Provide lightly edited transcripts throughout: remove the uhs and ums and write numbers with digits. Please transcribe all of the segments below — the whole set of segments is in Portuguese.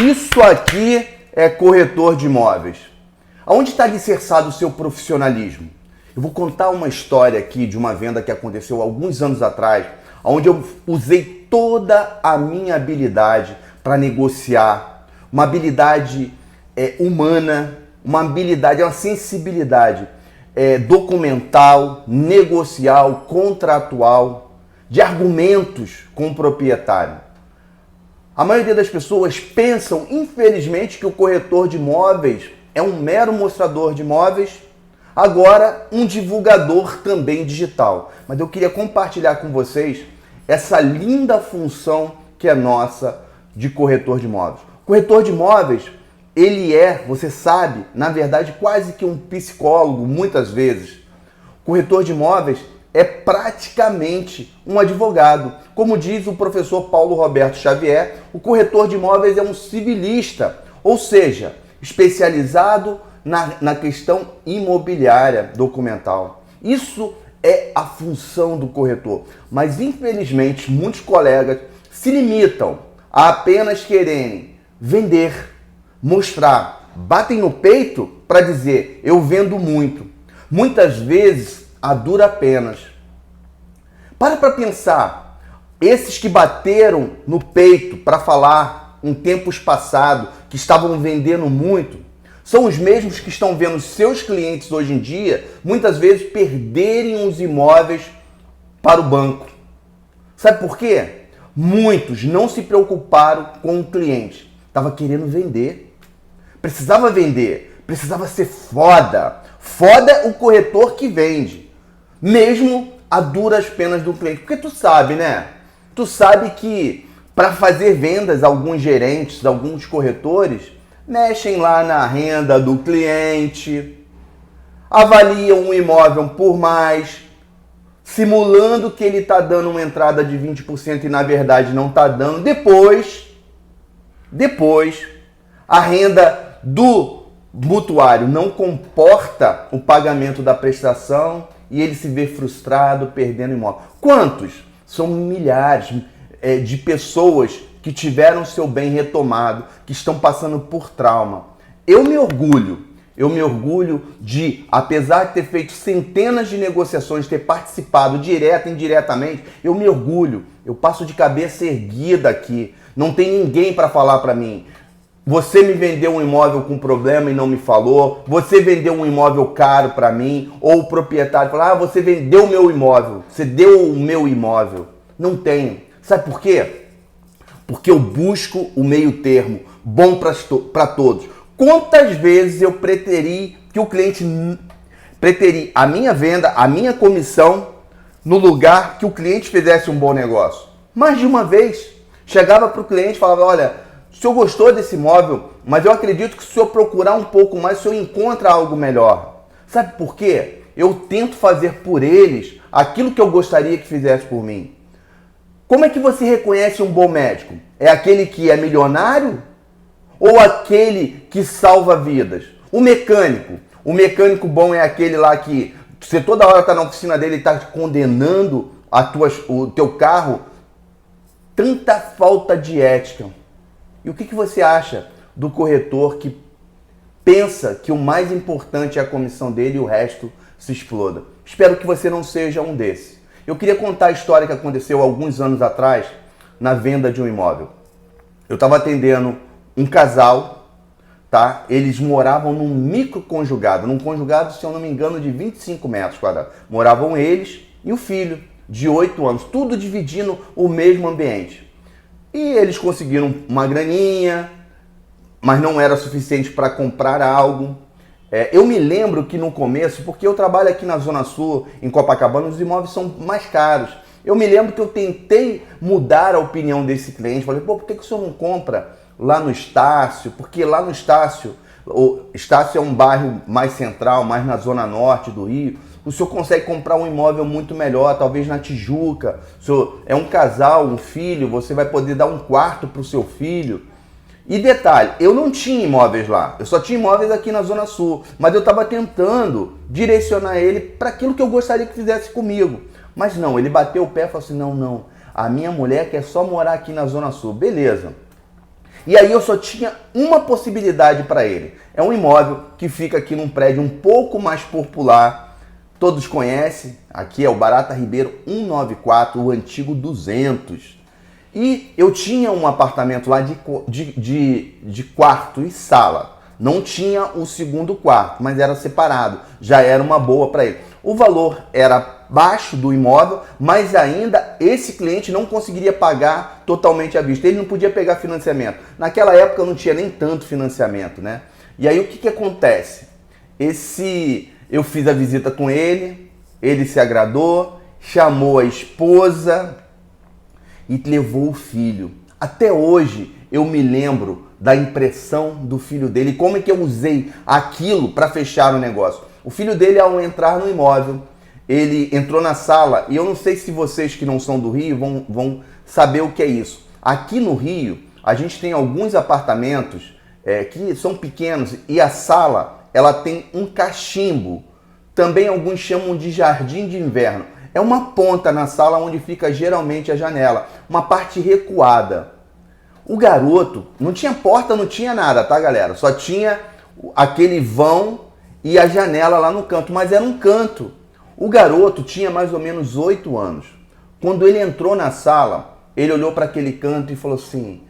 Isso aqui é corretor de imóveis. Aonde está alicerçado o seu profissionalismo? Eu vou contar uma história aqui de uma venda que aconteceu alguns anos atrás, onde eu usei toda a minha habilidade para negociar, uma habilidade humana, uma habilidade, uma sensibilidade documental, negocial, contratual, de argumentos com o proprietário. A maioria das pessoas pensam, infelizmente, que o corretor de imóveis é um mero mostrador de imóveis, agora um divulgador também digital. Mas eu queria compartilhar com vocês essa linda função que é nossa de corretor de imóveis. Corretor de imóveis, ele é, você sabe, na verdade, quase que um psicólogo, muitas vezes. Corretor de imóveis é praticamente um advogado. Como diz o professor Paulo Roberto Xavier, o corretor de imóveis é um civilista, ou seja, especializado na questão imobiliária documental. Isso é a função do corretor. Mas, infelizmente, muitos colegas se limitam a apenas quererem vender, mostrar, batem no peito para dizer, eu vendo muito. Muitas vezes, a duras penas. Para pensar, esses que bateram no peito para falar em tempos passados, que estavam vendendo muito, são os mesmos que estão vendo seus clientes hoje em dia, muitas vezes, perderem os imóveis para o banco. Sabe por quê? Muitos não se preocuparam com o cliente. Estava querendo vender. Precisava ser foda. Foda é o corretor que vende. Mesmo a duras penas do cliente. Porque tu sabe, né? Tu sabe que para fazer vendas, alguns gerentes, alguns corretores, mexem lá na renda do cliente, avaliam um imóvel por mais, simulando que ele está dando uma entrada de 20% e na verdade não está dando. Depois, a renda do mutuário não comporta o pagamento da prestação e ele se vê frustrado, perdendo imóvel. Quantos? São milhares de pessoas que tiveram seu bem retomado, que estão passando por trauma. Eu me orgulho de, apesar de ter feito centenas de negociações, ter participado direta e indiretamente, eu me orgulho. Eu passo de cabeça erguida aqui. Não tem ninguém para falar para mim. Você me vendeu um imóvel com problema e não me falou. Você vendeu um imóvel caro para mim. Ou o proprietário fala, você vendeu o meu imóvel. Você deu o meu imóvel. Não tenho. Sabe por quê? Porque eu busco o meio termo, bom para todos. Quantas vezes eu preteri que o cliente preteri a minha venda, a minha comissão, no lugar que o cliente fizesse um bom negócio? Mais de uma vez, chegava para o cliente e falava, olha, o senhor gostou desse imóvel, mas eu acredito que se o senhor procurar um pouco mais, o senhor encontra algo melhor. Sabe por quê? Eu tento fazer por eles aquilo que eu gostaria que fizesse por mim. Como é que você reconhece um bom médico? É aquele que é milionário ou aquele que salva vidas? O mecânico bom é aquele lá que você toda hora está na oficina dele e está condenando o teu carro. Tanta falta de ética. E o que você acha do corretor que pensa que o mais importante é a comissão dele e o resto se exploda? Espero que você não seja um desses. Eu queria contar a história que aconteceu alguns anos atrás na venda de um imóvel. Eu estava atendendo um casal, tá? Eles moravam num microconjugado, num conjugado, se eu não me engano, de 25 metros quadrados. Moravam eles e o filho, de 8 anos, tudo dividindo o mesmo ambiente. E eles conseguiram uma graninha, mas não era suficiente para comprar algo. Eu me lembro que no começo, porque eu trabalho aqui na Zona Sul, em Copacabana, os imóveis são mais caros. Eu me lembro que eu tentei mudar a opinião desse cliente. Falei, por que o senhor não compra lá no Estácio? Porque lá no Estácio, o Estácio é um bairro mais central, mais na Zona Norte do Rio. O senhor consegue comprar um imóvel muito melhor, talvez na Tijuca. O senhor é um casal, um filho, você vai poder dar um quarto para o seu filho. E detalhe, eu não tinha imóveis lá, eu só tinha imóveis aqui na Zona Sul, mas eu estava tentando direcionar ele para aquilo que eu gostaria que fizesse comigo. Mas não, ele bateu o pé e falou assim, não, a minha mulher quer só morar aqui na Zona Sul. Beleza. E aí eu só tinha uma possibilidade para ele. É um imóvel que fica aqui num prédio um pouco mais popular. Todos conhecem, aqui é o Barata Ribeiro 194, o antigo 200. E eu tinha um apartamento lá de quarto e sala. Não tinha o segundo quarto, mas era separado. Já era uma boa para ele. O valor era baixo do imóvel, mas ainda esse cliente não conseguiria pagar totalmente à vista. Ele não podia pegar financiamento. Naquela época não tinha nem tanto financiamento, né? E aí o que acontece? Eu fiz a visita com ele se agradou, chamou a esposa e levou o filho. Até hoje eu me lembro da impressão do filho dele, como é que eu usei aquilo para fechar o negócio. O filho dele, ao entrar no imóvel, ele entrou na sala, e eu não sei se vocês que não são do Rio vão saber o que é isso. Aqui no Rio, a gente tem alguns apartamentos que são pequenos, e a sala ela tem um cachimbo. Também alguns chamam de jardim de inverno. É uma ponta na sala onde fica geralmente a janela, uma parte recuada. O garoto não tinha porta, não tinha nada, tá, galera? Só tinha aquele vão e a janela lá no canto, mas era um canto. O garoto tinha mais ou menos 8 anos. Quando ele entrou na sala, ele olhou para aquele canto e falou assim: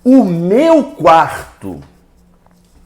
o meu quarto.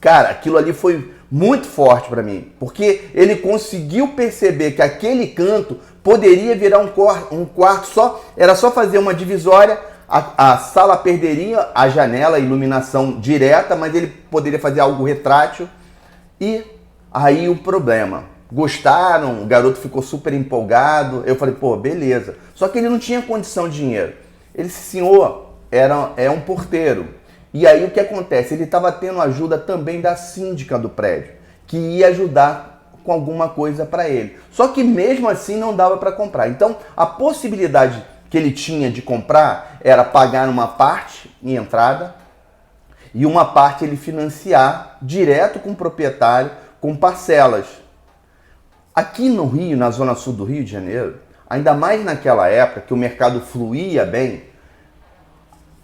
Cara, aquilo ali foi muito forte para mim, porque ele conseguiu perceber que aquele canto poderia virar um quarto só, era só fazer uma divisória, a sala perderia a janela, a iluminação direta, mas ele poderia fazer algo retrátil. E aí o problema, gostaram, o garoto ficou super empolgado, eu falei, pô, beleza. Só que ele não tinha condição de dinheiro. Ele disse, senhor, é um porteiro. E aí o que acontece? Ele estava tendo ajuda também da síndica do prédio, que ia ajudar com alguma coisa para ele. Só que mesmo assim não dava para comprar. Então a possibilidade que ele tinha de comprar era pagar uma parte em entrada e uma parte ele financiar direto com o proprietário, com parcelas. Aqui no Rio, na zona sul do Rio de Janeiro, ainda mais naquela época que o mercado fluía bem,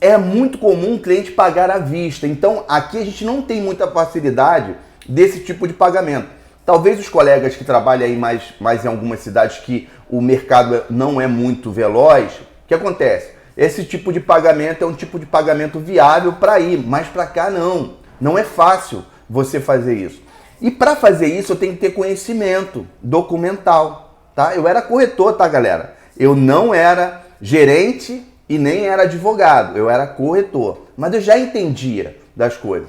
é muito comum o cliente pagar à vista. Então aqui a gente não tem muita facilidade desse tipo de pagamento. Talvez os colegas que trabalham aí mais em algumas cidades que o mercado não é muito veloz, o que acontece? Esse tipo de pagamento é um tipo de pagamento viável para ir, mas para cá não. Não é fácil você fazer isso. E para fazer isso eu tenho que ter conhecimento documental, tá? Eu era corretor, tá, galera? Eu não era gerente e nem era advogado, eu era corretor, mas eu já entendia das coisas.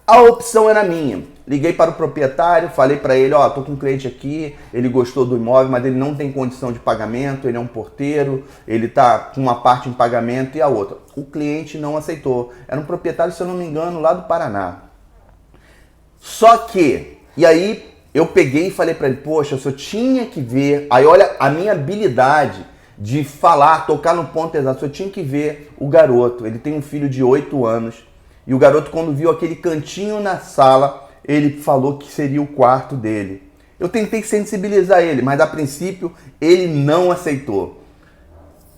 A opção era minha. Liguei para o proprietário, falei para ele, ó, tô com um cliente aqui, ele gostou do imóvel, mas ele não tem condição de pagamento, ele é um porteiro, ele tá com uma parte em pagamento e a outra. O cliente não aceitou. Era um proprietário, se eu não me engano, lá do Paraná. Só que, e aí eu peguei e falei para ele, poxa, eu só tinha que ver, aí olha a minha habilidade de falar, tocar no ponto exato, eu tinha que ver o garoto. Ele tem um filho de 8 anos e o garoto, quando viu aquele cantinho na sala, ele falou que seria o quarto dele. Eu tentei sensibilizar ele, mas a princípio ele não aceitou.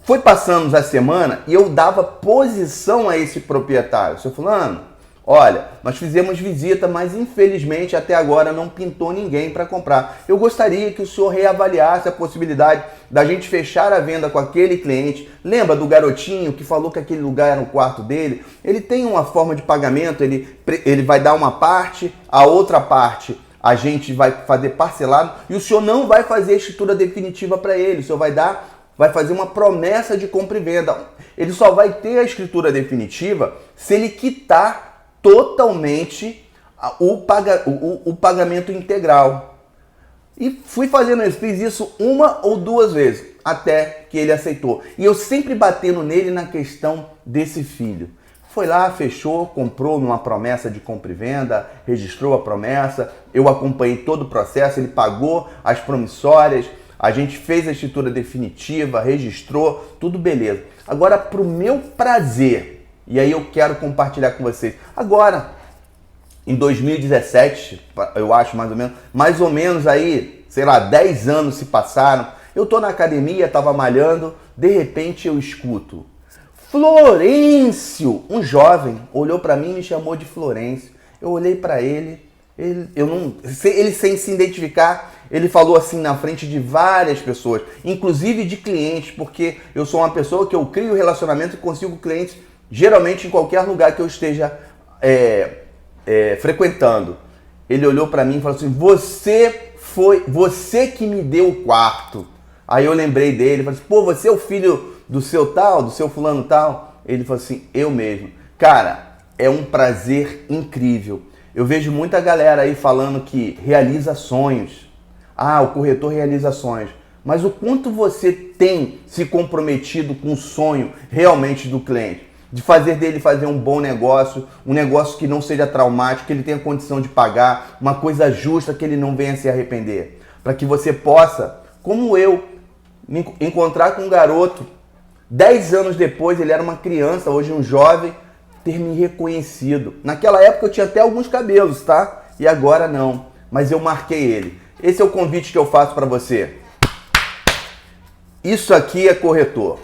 Foi passando a semana e eu dava posição a esse proprietário. Seu fulano, olha, nós fizemos visita, mas infelizmente até agora não pintou ninguém para comprar. Eu gostaria que o senhor reavaliasse a possibilidade da gente fechar a venda com aquele cliente. Lembra do garotinho que falou que aquele lugar era o quarto dele? Ele tem uma forma de pagamento, ele vai dar uma parte, a outra parte a gente vai fazer parcelado e o senhor não vai fazer a escritura definitiva para ele, o senhor vai fazer uma promessa de compra e venda. Ele só vai ter a escritura definitiva se ele quitar totalmente o pagamento integral. E fui fazendo isso, fiz isso 1 ou 2 vezes, até que ele aceitou. E eu sempre batendo nele na questão desse filho. Foi lá, fechou, comprou numa promessa de compra e venda, registrou a promessa, eu acompanhei todo o processo, ele pagou as promissórias, a gente fez a escritura definitiva, registrou, tudo beleza. Agora, para o meu prazer, e aí eu quero compartilhar com vocês, agora, em 2017, eu acho mais ou menos aí, sei lá, 10 anos se passaram, eu tô na academia, tava malhando, de repente eu escuto, Florencio, um jovem, olhou para mim e me chamou de Florencio. Eu olhei para ele, ele sem se identificar, ele falou assim na frente de várias pessoas, inclusive de clientes, porque eu sou uma pessoa que eu crio relacionamento e consigo clientes geralmente em qualquer lugar que eu esteja frequentando. Ele olhou para mim e falou assim: você que me deu o quarto. Aí eu lembrei dele, falei assim: pô, você é o filho do seu tal, do seu fulano tal? Ele falou assim: eu mesmo. Cara, é um prazer incrível. Eu vejo muita galera aí falando que realiza sonhos. Ah, o corretor realiza sonhos. Mas o quanto você tem se comprometido com o sonho realmente do cliente? De fazer dele fazer um bom negócio, um negócio que não seja traumático, que ele tenha condição de pagar, uma coisa justa, que ele não venha se arrepender. Para que você possa, como eu, me encontrar com um garoto, 10 anos depois, ele era uma criança, hoje um jovem, ter me reconhecido. Naquela época eu tinha até alguns cabelos, tá? E agora não. Mas eu marquei ele. Esse é o convite que eu faço para você. Isso aqui é corretor.